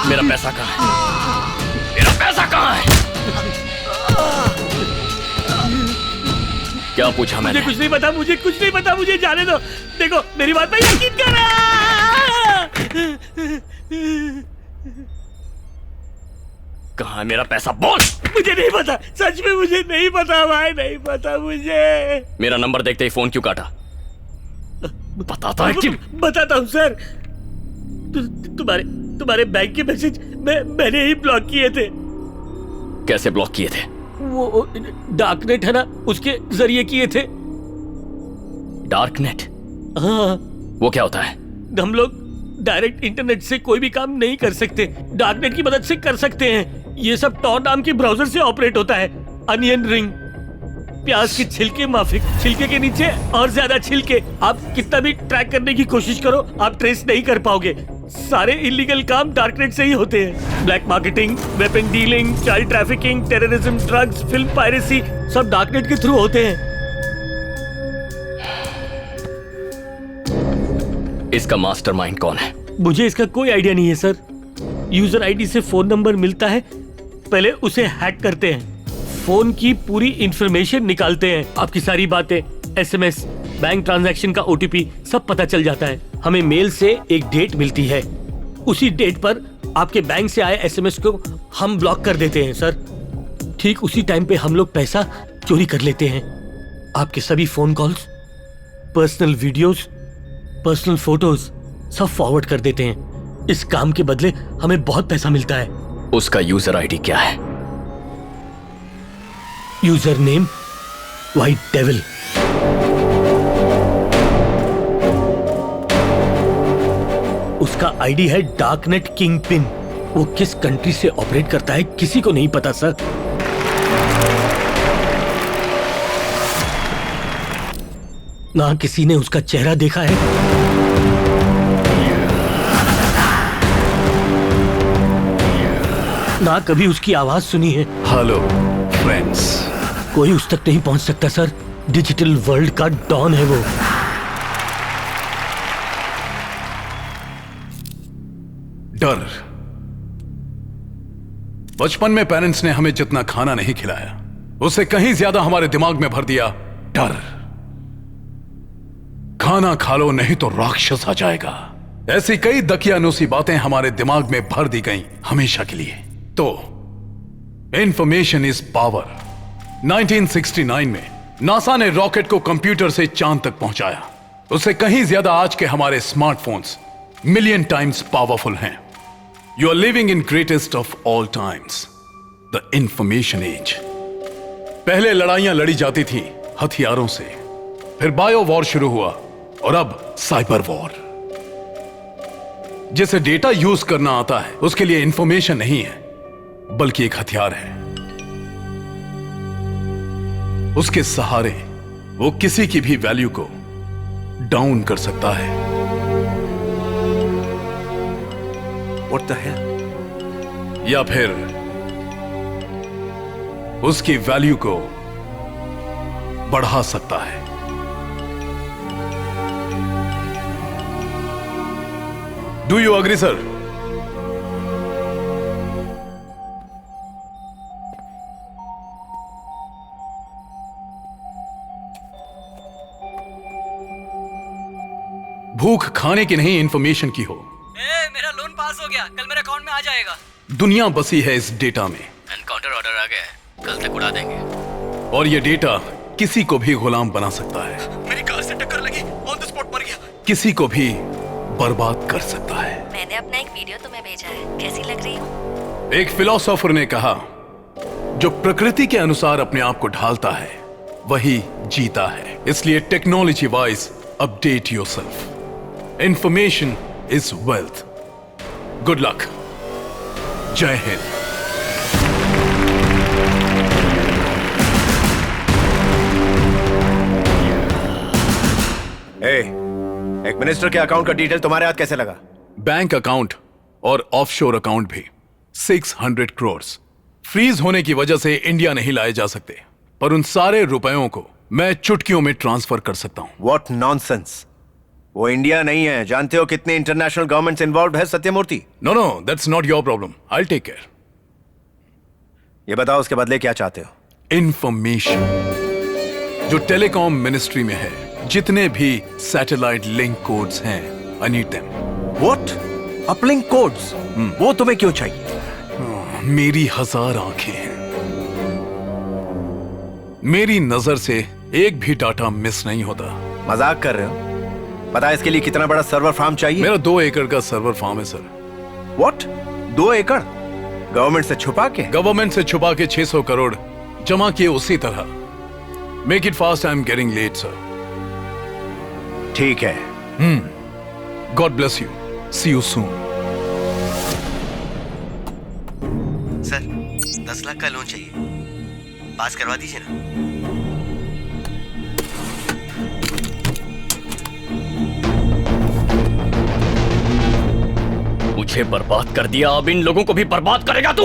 मेरा पैसा कहाँ है? मेरा पैसा कहाँ है? क्या पूछा मैंने? मुझे कुछ नहीं पता, मुझे कुछ नहीं पता, मुझे जाने दो। देखो मेरी बात पे यकीन करो। कहाँ है मेरा पैसा? बोल। मुझे नहीं पता, सच में मुझे नहीं पता भाई, नहीं पता मुझे। मेरा नंबर देखते ही फोन क्यों काटा? बताता है कि बताता हूँ सर। तुम्हारे बैंक के मैसेज मैंने ही ब्लॉक किए थे। कैसे ब्लॉक किए थे? वो डार्कनेट है ना, उसके जरिए किए थे। डार्कनेट? हाँ। वो क्या होता है? हम लोग डायरेक्ट इंटरनेट से कोई भी काम नहीं कर सकते, डार्कनेट की मदद से कर सकते हैं। ये सब टॉर नाम के ब्राउजर से ऑपरेट होता है। अनियन रिंग, प्याज के छिलके माफिक, छिलके के नीचे और ज्यादा छिलके। आप कितना भी ट्रैक करने की कोशिश करो, आप ट्रेस नहीं कर पाओगे। सारे इलीगल काम डार्कनेट से ही होते हैं। Black marketing, weapon dealing, child trafficking, terrorism, drugs, film piracy, सब डार्कनेट के थ्रू होते हैं। इसका मास्टरमाइंड कौन है? मुझे इसका कोई आइडिया नहीं है सर। यूजर आईडी से फोन नंबर मिलता है, पहले उसे हैक करते हैं, फोन की पूरी इंफॉर्मेशन निकालते हैं। आपकी सारी बातें, एसएमएस, बैंक ट्रांजैक्शन का ओटीपी सब पता चल जाता है। हमें मेल से एक डेट मिलती है, उसी डेट पर आपके बैंक से आए एसएमएस को हम ब्लॉक कर देते हैं सर। ठीक उसी टाइम पे हम लोग पैसा चोरी कर लेते हैं। आपके सभी phone calls, personal videos, personal photos सब फॉरवर्ड कर देते हैं। इस काम के बदले हमें बहुत पैसा मिलता है। उसका यूजर आईडी क्या है? User name white devil. उसका आईडी है डार्कनेट किंग पिन। वो किस कंट्री से ऑपरेट करता है किसी को नहीं पता सर। ना किसी ने उसका चेहरा देखा है, ना कभी उसकी आवाज सुनी है। Hello friends. कोई उस तक नहीं पहुंच सकता सर। डिजिटल वर्ल्ड का डॉन है वो। डर। बचपन में पेरेंट्स ने हमें जितना खाना नहीं खिलाया, उससे कहीं ज्यादा हमारे दिमाग में भर दिया डर। खाना खा लो नहीं तो राक्षस आ जाएगा। ऐसी कई दकियानूसी बातें हमारे दिमाग में भर दी गईं हमेशा के लिए। तो इंफॉर्मेशन इज पावर। 1969 में नासा ने रॉकेट को कंप्यूटर से चांद तक पहुंचाया। उससे कहीं ज्यादा आज के हमारे स्मार्टफोन्स मिलियन टाइम्स पावरफुल हैं। You are living in greatest of all times, the information age. पहले लड़ाइयां लड़ी जाती थी हथियारों से, फिर बायो वॉर शुरू हुआ और अब साइबर वॉर। जिसे डेटा यूज करना आता है उसके लिए इंफॉर्मेशन नहीं है बल्कि एक हथियार है। उसके सहारे वो किसी की भी वैल्यू को डाउन कर सकता है। What the hell? या फिर उसकी वैल्यू को बढ़ा सकता है। Do you agree sir? भूख खाने की नहीं इंफॉर्मेशन की हो। मेरा लोन पास हो गया, कल मेरे अकाउंट में आ जाएगा। दुनिया बसी है इस डेटा में। एनकाउंटर ऑर्डर आ गया है, कल तक उड़ा देंगे। और ये डेटा किसी को भी गुलाम बना सकता है। मेरी कार से टक्कर लगी, ऑन द स्पॉट मर गया। किसी को भी बर्बाद कर सकता है। मैंने अपना एक वीडियो तुम्हें भेजा है, कैसी लग रही हूँ? एक फिलोसोफर ने कहा, जो प्रकृति के अनुसार अपने आप को ढालता है वही जीता है। इसलिए technology wise update yourself. Information is wealth. Good luck. जय हिंद। एक मिनिस्टर के अकाउंट का डिटेल तुम्हारे हाथ कैसे लगा? बैंक अकाउंट और ऑफशोर अकाउंट भी 600 करोड़ फ्रीज होने की वजह से इंडिया नहीं लाए जा सकते, पर उन सारे रुपयों को मैं चुटकियों में ट्रांसफर कर सकता हूं। What nonsense! वो इंडिया नहीं है। जानते हो कितने इंटरनेशनल गवर्नमेंट्स इन्वॉल्व है Satyamurthy? No no, that's not your problem, I take care. ये बताओ उसके बदले क्या चाहते हो? इंफॉर्मेशन जो टेलीकॉम मिनिस्ट्री में है, जितने भी सैटेलाइट लिंक कोड्स हैं, I need them. What? Uplink codes? वो तुम्हें क्यों चाहिए? मेरी 1000 आंखें हैं, मेरी नजर से एक भी डाटा मिस नहीं होता। मजाक कर रहे हो? पता है इसके लिए कितना बड़ा सर्वर फार्म चाहिए? मेरा 2 एकड़ का सर्वर फार्म है सर। व्हाट? 2 एकड़? गवर्नमेंट से छुपा के? गवर्नमेंट से छुपा के 600 करोड़ जमा किए उसी तरह। Make it fast, I am getting late sir. ठीक है। God bless you, see you soon. Sir 10 lakh का लोन चाहिए, पास करवा दीजिए ना। मुझे बर्बाद कर दिया, अब इन लोगों को भी बर्बाद करेगा तू।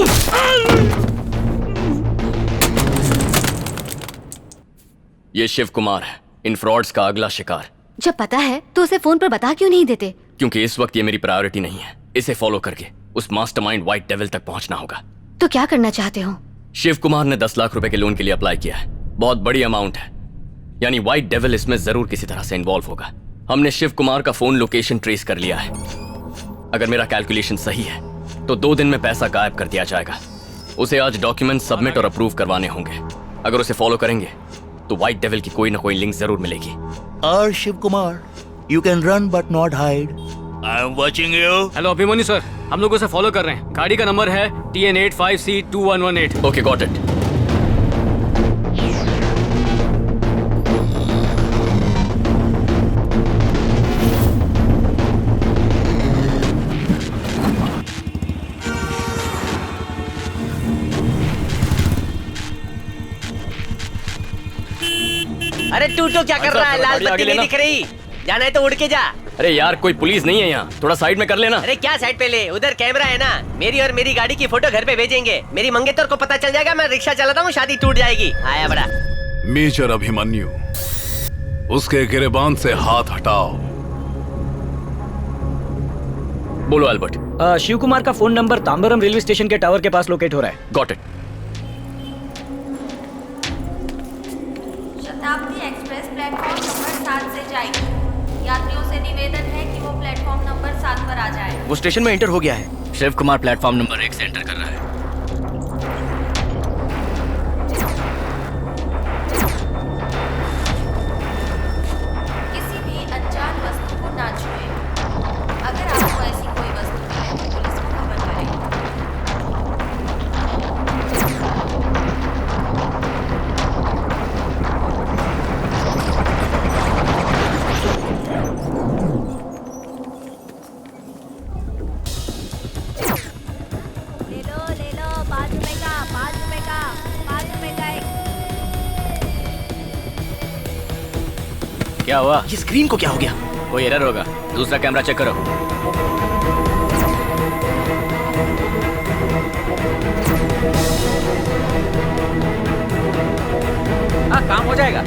ये शिव कुमार है, इन फ्रॉड्स का अगला शिकार। जब पता है तो उसे फोन पर बता क्यों नहीं देते? क्योंकि इस वक्त ये मेरी प्रायोरिटी नहीं है। इसे फॉलो करके उस मास्टरमाइंड व्हाइट डेविल तक पहुंचना होगा। तो क्या करना चाहते हो? शिव कुमार ने 10 लाख रुपए के लोन के लिए अप्लाई किया है। बहुत बड़ी अमाउंट है, यानी व्हाइट डेविल इसमें जरूर किसी तरह से इन्वॉल्व होगा। हमने शिव कुमार का फोन लोकेशन ट्रेस कर लिया है। अगर मेरा कैलकुलेशन सही है तो 2 दिन में पैसा गायब कर दिया जाएगा। उसे आज डॉक्यूमेंट सबमिट और अप्रूव करवाने होंगे। अगर उसे फॉलो करेंगे तो व्हाइट डेविल की कोई ना कोई लिंक जरूर मिलेगी। और Shiv Kumar, you can run but not hide. I am watching you. Hello Abhimanyu sir, हम लोग उसे फॉलो कर रहे हैं। गाड़ी का नंबर है TN85C2118। Okay, got it. अरे तू तो क्या कर रहा है? लाल बत्ती नहीं दिख रही। जाना है तो उड़ के जा। अरे यार, कोई पुलिस नहीं है यहाँ, थोड़ा साइड में कर लेना। अरे क्या साइड पे ले, उधर कैमरा है ना। मेरी और मेरी गाड़ी की फोटो घर पे भेजेंगे। मेरी मंगेतर को पता चल जाएगा मैं रिक्शा चलाता हूँ, शादी टूट जाएगी। आया बड़ा। मेजर अभिमन्यु, उसके गिरेबान से हाथ हटाओ। बोलो एल्बर्ट। शिव कुमार का phone number Tambaram railway station के टावर के पास लोकेट हो रहा है। Got it. शताब्दी एक्सप्रेस प्लेटफॉर्म नंबर 7 से जाएगी। यात्रियों से निवेदन है कि वो प्लेटफॉर्म नंबर 7 पर आ जाए। वो स्टेशन में एंटर हो गया है। शिव कुमार प्लेटफॉर्म नंबर 1 से एंटर कर रहा है। किसी भी अनजान वस्तु को ना छुएं। अगर आपको ऐसी कोई वस्तु मिले तो पुलिस को खबर करें। ले लो 5 रुपए का, 5 रुपए का, 5 रुपए का एक। क्या हुआ? ये स्क्रीन को क्या हो गया? कोई एरर होगा। दूसरा कैमरा चेक करो। हाँ, काम हो जाएगा।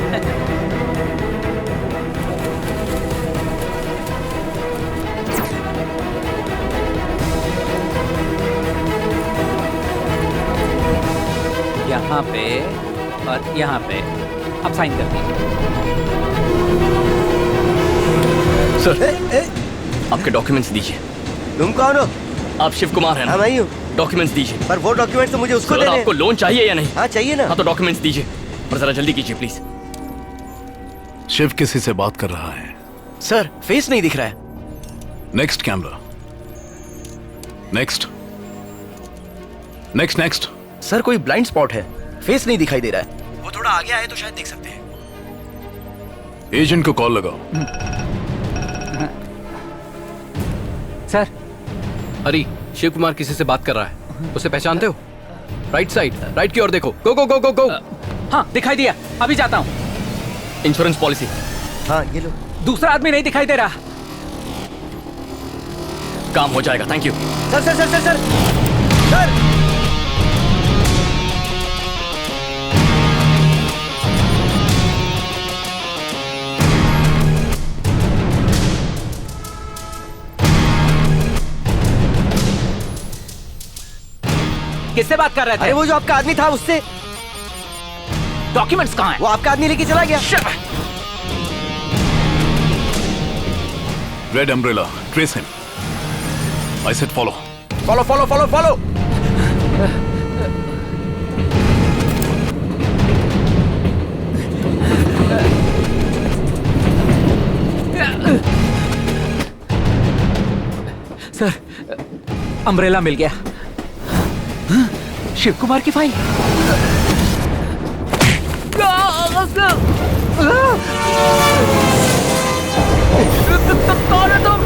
यहाँ पे और यहाँ पे अब साइन कर दीजिए। सर, आपके डॉक्यूमेंट्स दीजिए। तुम कौन हो? आप शिव कुमार हैं ना? हाँ मैं ही हूँ। डॉक्यूमेंट्स दीजिए। पर वो डॉक्यूमेंट तो मुझे उसको सर, देने हैं। आपको लोन चाहिए या नहीं? हाँ चाहिए ना। हाँ तो डॉक्यूमेंट्स दीजिए, और जरा जल्दी कीजिए प्लीज। शिव किसी से बात कर रहा है। सर फेस नहीं दिख रहा है। Next camera, next next next. Sir कोई ब्लाइंड स्पॉट है, फेस नहीं दिखाई दे रहा है। वो थोड़ा आगे आए तो शायद देख सकते हैं। एजेंट को कॉल लगाओ। सर, अरे शिव कुमार किसी से बात कर रहा है, उसे पहचानते हो? राइट साइड, राइट की ओर देखो। गो गो गो गो गो। हाँ दिखाई दिया, अभी जाता हूँ। Insurance policy. हाँ ये लो। दूसरा आदमी नहीं दिखाई दे रहा। काम हो जाएगा, thank you. Sir sir sir sir sir sir. किससे बात कर रहे अरे वो जो आपका आदमी था उससे। डॉक्यूमेंट्स कहाँ हैं? वो आपका आदमी लेके चला गया। Red umbrella, trace him. I said follow. Follow follow follow follow. Sir, umbrella मिल गया। शिव कुमार की फाइल। कौन है तुम?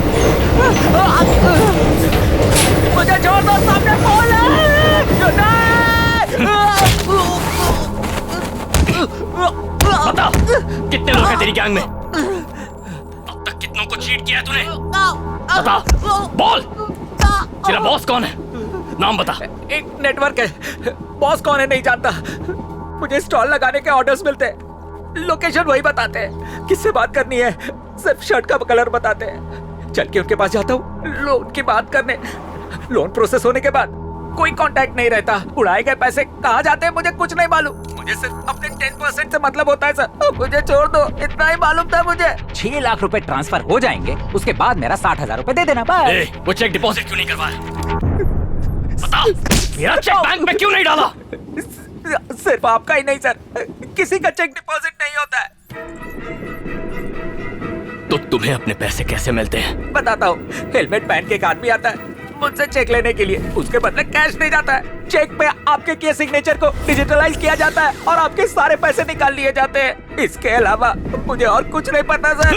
मुझे छोड़ दो, सामने फोन है। बता कितने लोग हैं तेरी गैंग में? अब तक कितनों को चीट किया है तूने? बता, बोल। तेरा बॉस कौन है? नाम बता। एक नेटवर्क है, बॉस कौन है नहीं जानता। मुझे स्टॉल लगाने के ऑर्डर्स मिलते हैं, लोकेशन वही बताते हैं। किससे बात करनी है सिर्फ शर्ट का कलर बताते हैं। चल के उनके पास जाता हूँ लोन की बात करने। लोन प्रोसेस होने के बाद कोई कांटेक्ट नहीं रहता। उड़ाए गए पैसे कहाँ जाते हैं मुझे कुछ नहीं मालूम। मुझे सिर्फ अपने 10% से मतलब होता है सर। मुझे छोड़ दो, इतना ही मालूम था मुझे। 6 लाख रुपए ट्रांसफर हो जाएंगे, उसके बाद मेरा 60,000 रुपए दे देना। बस। वो चेक डिपॉजिट क्यों नहीं करवाया? बता, मेरा चेक बैंक में क्यों नहीं डाला? सिर्फ आपका ही नहीं सर, किसी का चेक डिपॉजिट नहीं होता है। तो तुम्हें अपने पैसे कैसे मिलते हैं? बताता हूँ। हेलमेट पहन के एक आदमी आता है मुझसे चेक लेने के लिए, उसके बदले कैश नहीं जाता है। चेक पे आपके किए सिग्नेचर को डिजिटलाइज किया जाता है और आपके सारे पैसे निकाल लिए जाते हैं। इसके अलावा मुझे और कुछ नहीं पता सर।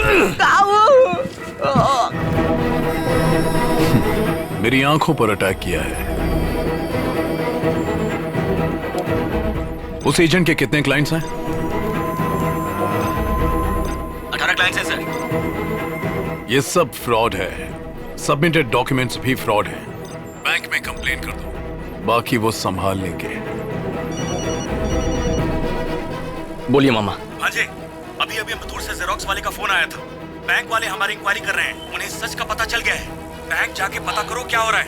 मेरी आंखों पर अटैक किया है। उस एजेंट के कितने क्लाइंट्स हैं? 18 क्लाइंट्स हैं सर। ये सब फ्रॉड है। सबमिटेड डॉक्यूमेंट्स भी फ्रॉड है। बैंक में कंप्लेन कर दो, बाकी वो संभाल लेंगे। बोलिए मामा। हाँ जी, अभी अमदूर से जेरोक्स वाले का फोन आया था। बैंक वाले हमारी इंक्वायरी कर रहे हैं, उन्हें सच का पता चल गया है। बैंक जाके पता करो क्या हो रहा है।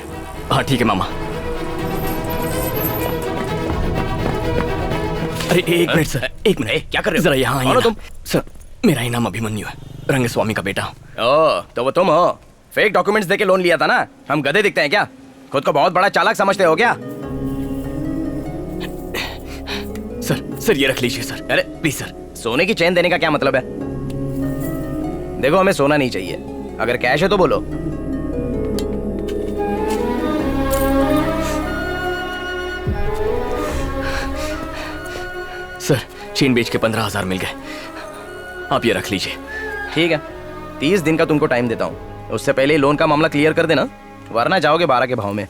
हाँ ठीक है मामा। अरे एक मिनट सर, एक मिनट। क्या कर रहे हो? जरा यहाँ आइए ना। तुम? सर, मेरा ही नाम अभिमन्यु है, रंगस्वामी का बेटा हूँ। ओ, तो वो तुम हो? फेक डॉक्यूमेंट्स देके लोन लिया था ना? हम गधे दिखते हैं क्या? खुद को बहुत बड़ा चालाक समझते हो क्या? सर ये रख लीजिए सर। अरे प्लीज सर। सोने की चेन देने का क्या मतलब है? देखो, हमें सोना नहीं चाहिए। अगर कैश है तो बोलो। सर, चेन बेच के 15,000 मिल गए, आप ये रख लीजिए। ठीक है, 30 दिन का तुमको टाइम देता हूँ। उससे पहले लोन का मामला क्लियर कर देना, वरना जाओगे 12 के भाव में।